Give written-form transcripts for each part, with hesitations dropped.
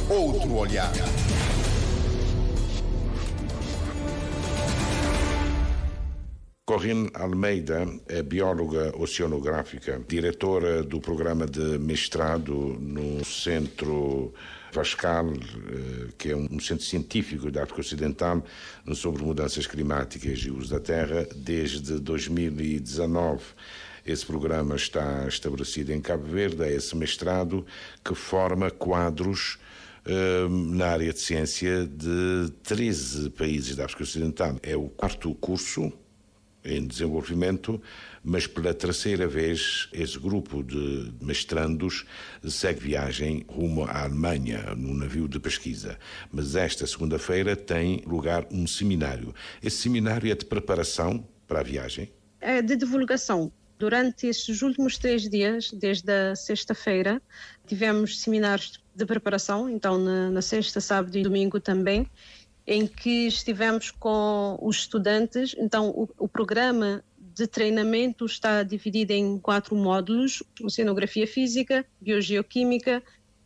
outro olhar. Corinne Almeida é bióloga oceanográfica, diretora do programa de mestrado no Centro Vascal, que é um centro científico da África Ocidental sobre mudanças climáticas e uso da terra, desde 2019. Esse programa está estabelecido em Cabo Verde, é esse mestrado que forma quadros na área de ciência de 13 países da África Ocidental. É o quarto curso em desenvolvimento, mas pela terceira vez esse grupo de mestrandos segue viagem rumo à Alemanha, num navio de pesquisa. Mas esta segunda-feira tem lugar um seminário. Esse seminário é de preparação para a viagem? É de divulgação. Durante estes últimos 3 dias, desde a sexta-feira, tivemos seminários de preparação, então na sexta, sábado e domingo também, em que estivemos com os estudantes. Então, o programa de treinamento está dividido em 4 módulos: oceanografia física, biogeoquímica,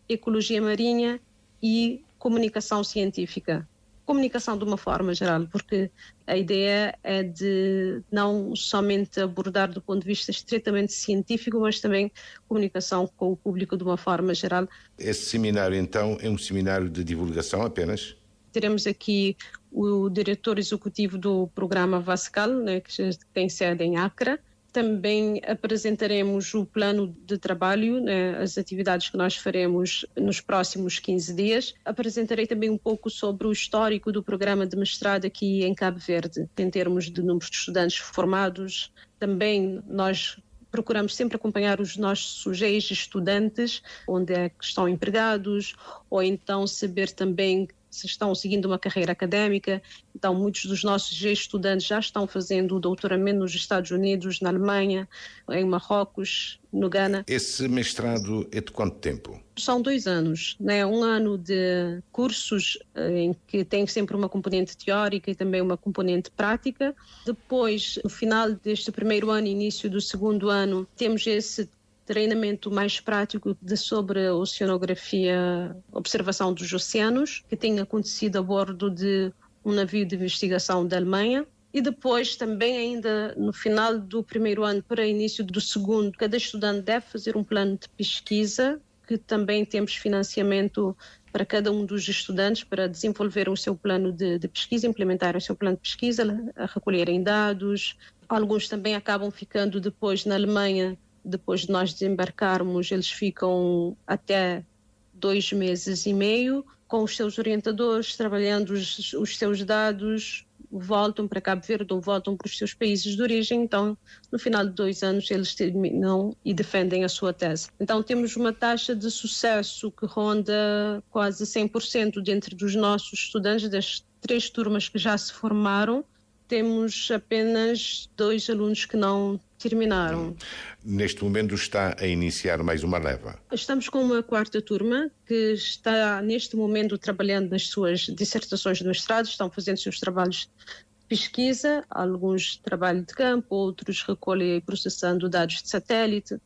ecologia marinha e comunicação científica. Comunicação de uma forma geral, porque a ideia é de não somente abordar do ponto de vista estritamente científico, mas também comunicação com o público de uma forma geral. Esse seminário, então, é um seminário de divulgação apenas? Teremos aqui o diretor executivo do programa Vascal, né, que tem sede em Accra. Também apresentaremos o plano de trabalho, né, as atividades que nós faremos nos próximos 15 dias. Apresentarei também um pouco sobre o histórico do programa de mestrado aqui em Cabo Verde, em termos de número de estudantes formados. Também nós procuramos sempre acompanhar os nossos ex-estudantes, onde é que estão empregados, ou então saber também se estão seguindo uma carreira académica. Então, muitos dos nossos estudantes já estão fazendo o doutoramento nos Estados Unidos, na Alemanha, em Marrocos, no Ghana. Esse mestrado é de quanto tempo? São 2 anos, né? 1 ano de cursos em que tem sempre uma componente teórica e também uma componente prática. Depois, no final deste primeiro ano, início do segundo ano, temos esse treinamento mais prático sobre a oceanografia, observação dos oceanos, que tem acontecido a bordo de um navio de investigação da Alemanha. E depois, também ainda no final do primeiro ano para início do segundo, cada estudante deve fazer um plano de pesquisa, que também temos financiamento para cada um dos estudantes para desenvolver o seu plano de pesquisa, implementar o seu plano de pesquisa, a recolherem dados. Alguns também acabam ficando depois na Alemanha. Depois de nós desembarcarmos, eles ficam até 2 meses e meio com os seus orientadores, trabalhando os seus dados, voltam para Cabo Verde ou voltam para os seus países de origem. Então, no final de 2 anos, eles terminam e defendem a sua tese. Então, temos uma taxa de sucesso que ronda quase 100% dentro dos nossos estudantes, das 3 turmas que já se formaram. Temos apenas 2 alunos que não terminaram. Neste momento está a iniciar mais uma leva. Estamos com uma 4ª turma que está neste momento trabalhando nas suas dissertações de mestrado, estão fazendo seus trabalhos de pesquisa, alguns trabalho de campo, outros recolhem e processando dados de satélite,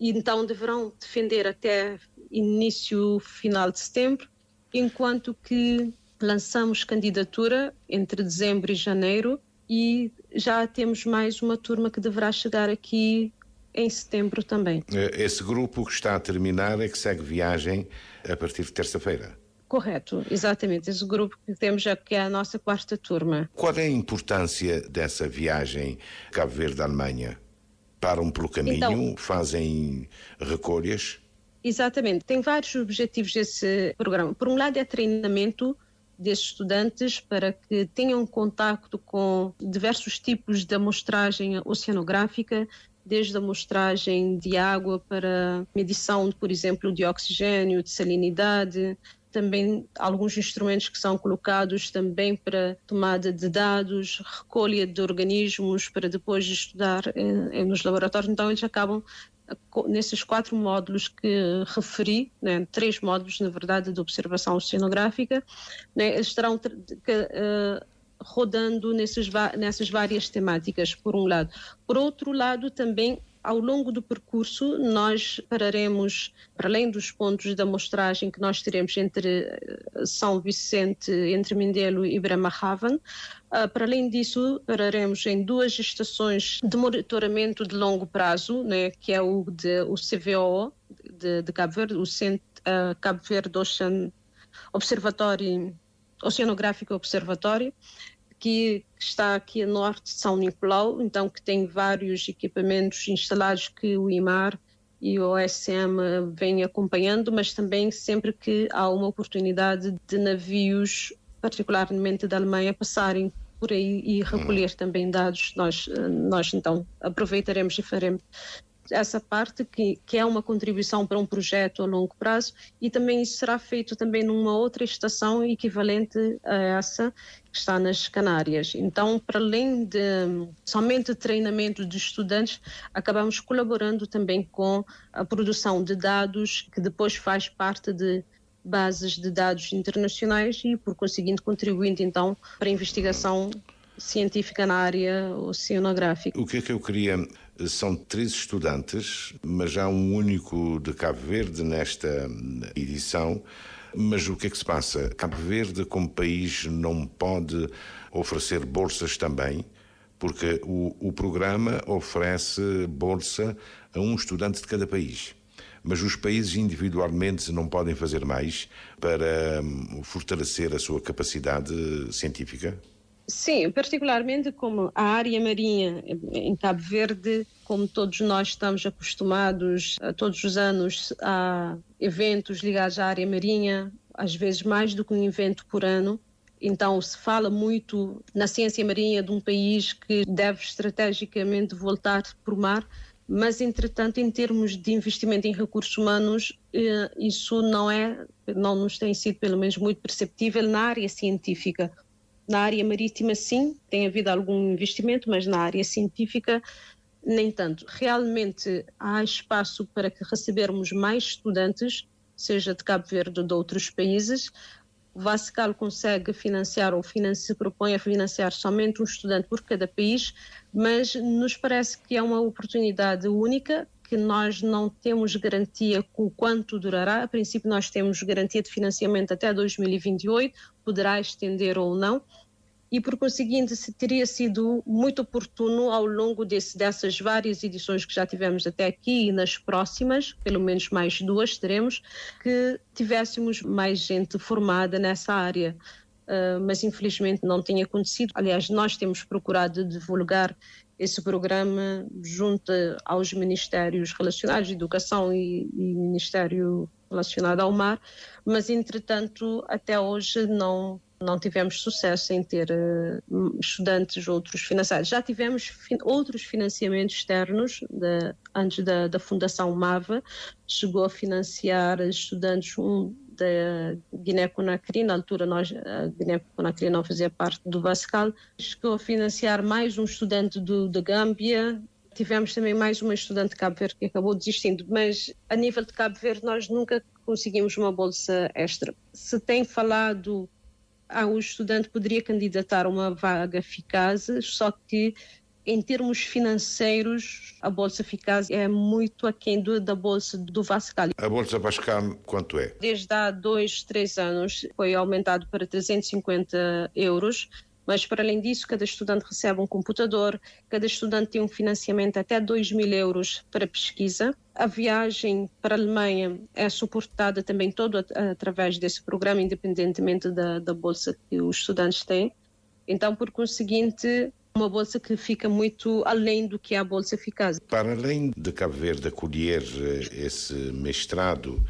e então deverão defender até final de setembro, enquanto que lançamos candidatura entre dezembro e janeiro, e já temos mais uma turma que deverá chegar aqui em setembro também. Esse grupo que está a terminar é que segue viagem a partir de terça-feira? Correto, exatamente. Esse grupo que temos já, que é a nossa 4ª turma. Qual é a importância dessa viagem Cabo Verde-Alemanha? Param pelo caminho, então, fazem recolhas? Exatamente. Tem vários objetivos esse programa. Por um lado é treinamento desses estudantes para que tenham contacto com diversos tipos de amostragem oceanográfica, desde a amostragem de água para medição, por exemplo, de oxigênio, de salinidade, também alguns instrumentos que são colocados também para tomada de dados, recolha de organismos para depois estudar nos laboratórios. Então eles acabam nesses 4 módulos que referi, né, 3 módulos, na verdade, de observação oceanográfica, né, eles estarão rodando nessas várias temáticas, por um lado. Por outro lado, também Ao longo do percurso, nós pararemos, para além dos pontos da amostragem que nós teremos entre São Vicente, entre Mindelo e Bremerhaven, para além disso, pararemos em 2 estações de monitoramento de longo prazo, né, que é o CVO de Cabo Verde, o Cabo Verde Oceanográfico Observatório, que está aqui a norte de São Nicolau, então que tem vários equipamentos instalados que o IMAR e o OSM vêm acompanhando, mas também sempre que há uma oportunidade de navios, particularmente da Alemanha, passarem por aí e recolher também dados, nós então aproveitaremos e faremos essa parte que é uma contribuição para um projeto a longo prazo, e também isso será feito também numa outra estação equivalente a essa que está nas Canárias. Então, para além de somente treinamento de estudantes, acabamos colaborando também com a produção de dados que depois faz parte de bases de dados internacionais e, por conseguinte, contribuindo então para a investigação científica na área oceanográfica. O que é que eu queria? São 3 estudantes, mas há um único de Cabo Verde nesta edição. Mas o que é que se passa? Cabo Verde, como país, não pode oferecer bolsas também, porque o programa oferece bolsa a um estudante de cada país. Mas os países individualmente não podem fazer mais para fortalecer a sua capacidade científica? Sim, particularmente como a área marinha em Cabo Verde, como todos nós estamos acostumados todos os anos a eventos ligados à área marinha, às vezes mais do que um evento por ano. Então se fala muito na ciência marinha de um país que deve estrategicamente voltar para o mar, mas entretanto em termos de investimento em recursos humanos, isso não nos tem sido pelo menos muito perceptível na área científica. Na área marítima, sim, tem havido algum investimento, mas na área científica, nem tanto. Realmente há espaço para que recebermos mais estudantes, seja de Cabo Verde ou de outros países. O Vascal consegue financiar ou se propõe a financiar somente um estudante por cada país, mas nos parece que é uma oportunidade única, que nós não temos garantia com quanto durará. A princípio nós temos garantia de financiamento até 2028, poderá estender ou não, e por conseguinte teria sido muito oportuno ao longo dessas várias edições que já tivemos até aqui e nas próximas, pelo menos mais 2 teremos, que tivéssemos mais gente formada nessa área. Mas infelizmente não tem acontecido. Aliás, nós temos procurado divulgar esse programa junto aos ministérios relacionados, Educação e Ministério relacionado ao mar, mas entretanto até hoje não tivemos sucesso em ter estudantes outros financiados. Já tivemos outros financiamentos externos, antes da Fundação MAVA, chegou a financiar estudantes da Guiné-Conakry. Na altura a Guiné-Conakry não fazia parte do Vascal, chegou a financiar mais um estudante da Gâmbia. Tivemos também mais uma estudante de Cabo Verde que acabou desistindo, mas a nível de Cabo Verde nós nunca conseguimos uma bolsa extra. Se tem falado, o estudante poderia candidatar a uma vaga eficaz, só que em termos financeiros a bolsa eficaz é muito aquém da bolsa do Vascal. A bolsa Vascal quanto é? Desde há 2-3 anos foi aumentado para 350 euros, mas para além disso cada estudante recebe um computador, cada estudante tem um financiamento até 2.000 euros para pesquisa. A viagem para a Alemanha é suportada também todo através desse programa, independentemente da bolsa que os estudantes têm. Então, por conseguinte, uma bolsa que fica muito além do que é a bolsa eficaz. Para além de Cabo Verde acolher esse mestrado,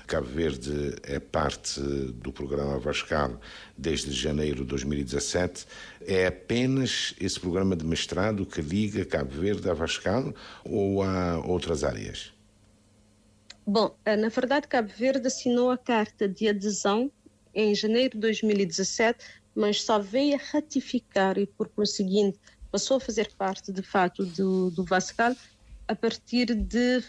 Cabo Verde é parte do programa Vascal desde janeiro de 2017. É apenas esse programa de mestrado que liga Cabo Verde a Vascal ou há outras áreas? Bom, na verdade, Cabo Verde assinou a carta de adesão em janeiro de 2017, mas só veio a ratificar e, por conseguinte, passou a fazer parte, de fato, do Vascal a partir de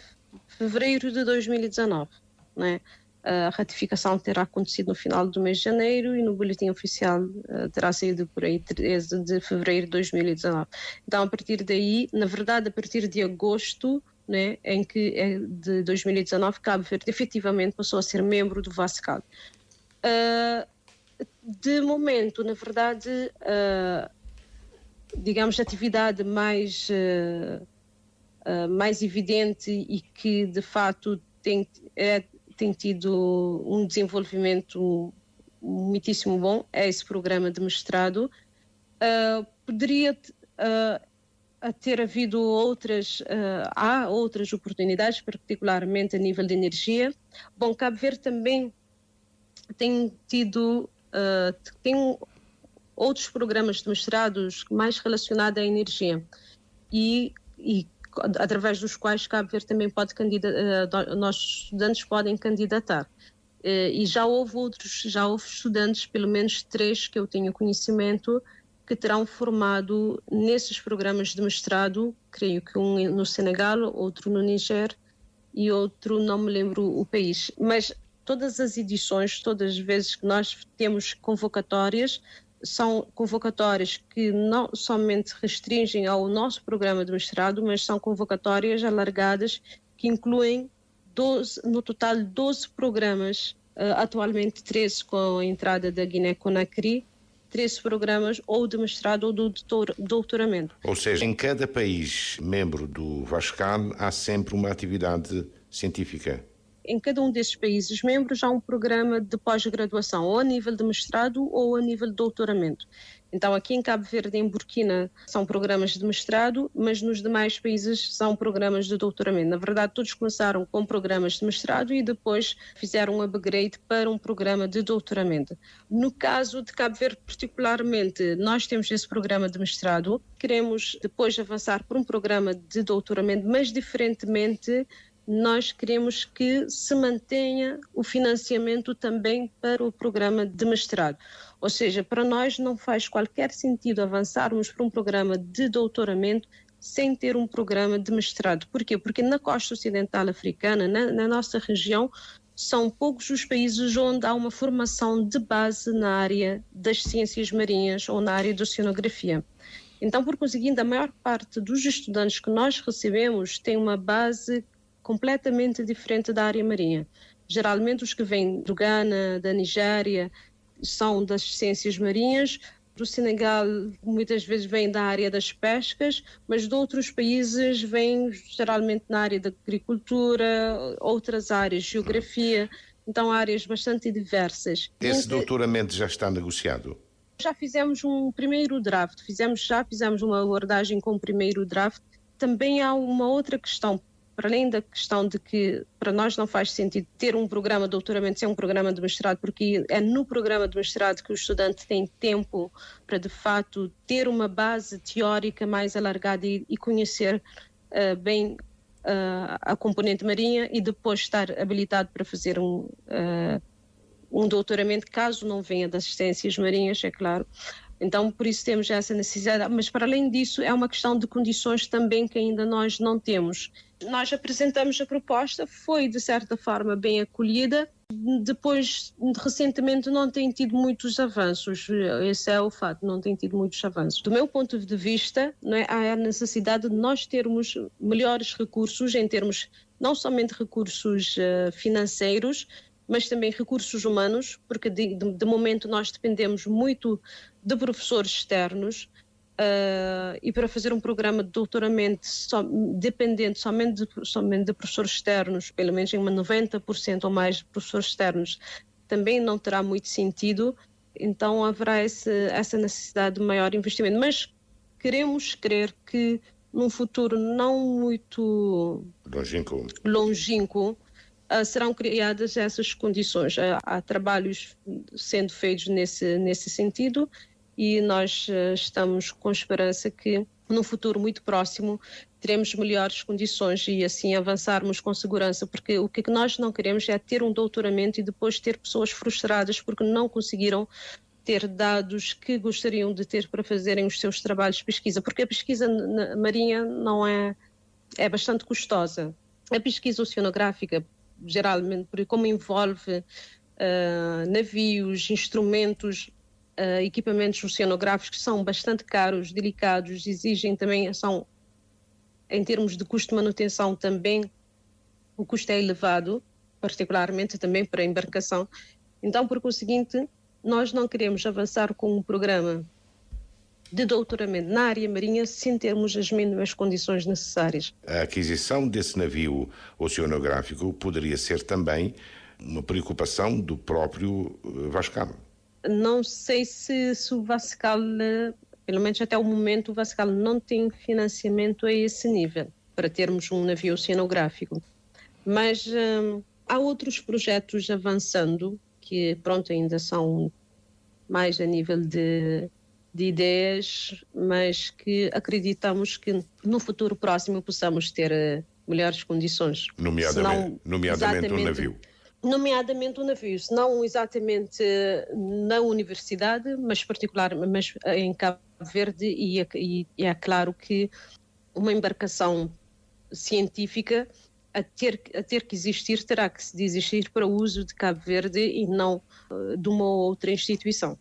fevereiro de 2019. Né? A ratificação terá acontecido no final do mês de janeiro e no boletim oficial terá saído por aí 13 de fevereiro de 2019. Então, a partir daí, na verdade, a partir de agosto, né, em que de 2019 Cabo Verde efetivamente passou a ser membro do VASCAL. De momento, na verdade, digamos, a atividade mais evidente e que de fato tem tido um desenvolvimento muitíssimo bom é esse programa de mestrado. Poderia ter havido há outras oportunidades, particularmente a nível de energia. Bom, Cabo Verde também tem tido tem outros programas de mestrados mais relacionados à energia e através dos quais Cabo Verde também pode nossos estudantes podem candidatar. E já houve estudantes, pelo menos 3 que eu tenho conhecimento, que terão formado nesses programas de mestrado, creio que um no Senegal, outro no Níger e outro, não me lembro o país. Mas todas as edições, todas as vezes que nós temos convocatórias, são convocatórias que não somente restringem ao nosso programa de mestrado, mas são convocatórias alargadas que incluem no total 12 programas, atualmente 13 com a entrada da Guiné-Conakry, 13 programas ou de mestrado ou de doutoramento. Ou seja, em cada país membro do VASCAL há sempre uma atividade científica. Em cada um desses países membros há um programa de pós-graduação, ou a nível de mestrado ou a nível de doutoramento. Então, aqui em Cabo Verde e em Burkina são programas de mestrado, mas nos demais países são programas de doutoramento. Na verdade, todos começaram com programas de mestrado e depois fizeram um upgrade para um programa de doutoramento. No caso de Cabo Verde, particularmente, nós temos esse programa de mestrado. Queremos depois avançar para um programa de doutoramento, mas diferentemente, nós queremos que se mantenha o financiamento também para o programa de mestrado. Ou seja, para nós não faz qualquer sentido avançarmos para um programa de doutoramento sem ter um programa de mestrado. Por quê? Porque na costa ocidental africana, na nossa região, são poucos os países onde há uma formação de base na área das ciências marinhas ou na área da oceanografia. Então, por conseguinte, a maior parte dos estudantes que nós recebemos tem uma base completamente diferente da área marinha. Geralmente os que vêm do Ghana, da Nigéria, são das ciências marinhas, do Senegal muitas vezes vêm da área das pescas, mas de outros países vêm geralmente na área da agricultura, outras áreas, geografia, então áreas bastante diversas. Esse doutoramento já está negociado? Já fizemos um primeiro draft, fizemos uma abordagem com o primeiro draft. Também há uma outra questão, para além da questão de que para nós não faz sentido ter um programa de doutoramento sem um programa de mestrado, porque é no programa de mestrado que o estudante tem tempo para, de fato, ter uma base teórica mais alargada e conhecer bem a componente marinha e depois estar habilitado para fazer um doutoramento, caso não venha das ciências marinhas, é claro. Então, por isso temos essa necessidade. Mas, para além disso, é uma questão de condições também que ainda nós não temos. Nós apresentamos a proposta, foi, de certa forma, bem acolhida. Depois, recentemente, não tem tido muitos avanços. Esse é o fato, não tem tido muitos avanços. Do meu ponto de vista, não é, há a necessidade de nós termos melhores recursos, em termos não somente recursos financeiros, mas também recursos humanos, porque de momento nós dependemos muito de professores externos e para fazer um programa de doutoramento dependente somente de professores externos, pelo menos em 90% ou mais de professores externos, também não terá muito sentido, então haverá essa necessidade de maior investimento. Mas queremos crer que num futuro não muito longínquo serão criadas essas condições. Há trabalhos sendo feitos nesse sentido e nós estamos com esperança que num futuro muito próximo teremos melhores condições e assim avançarmos com segurança, porque o que nós não queremos é ter um doutoramento e depois ter pessoas frustradas porque não conseguiram ter dados que gostariam de ter para fazerem os seus trabalhos de pesquisa, porque a pesquisa marinha não é bastante custosa. A pesquisa oceanográfica, geralmente, porque como envolve navios, instrumentos, equipamentos oceanográficos que são bastante caros, delicados, exigem também, são Em termos de custo de manutenção também, o custo é elevado, particularmente também para a embarcação. Então, por conseguinte, nós não queremos avançar com um programa de doutoramento na área marinha sem termos as mínimas condições necessárias. A aquisição desse navio oceanográfico poderia ser também uma preocupação do próprio Vascal. Não sei se o Vascal, pelo menos até o momento, o Vascal não tem financiamento a esse nível para termos um navio oceanográfico. Mas há outros projetos avançando que, pronto, ainda são mais a nível de ideias, mas que acreditamos que no futuro próximo possamos ter melhores condições. Nomeadamente um navio. Nomeadamente um navio, se não exatamente na universidade, mas em Cabo Verde, e é claro que uma embarcação científica a ter que existir, terá que se existir para o uso de Cabo Verde e não de uma outra instituição.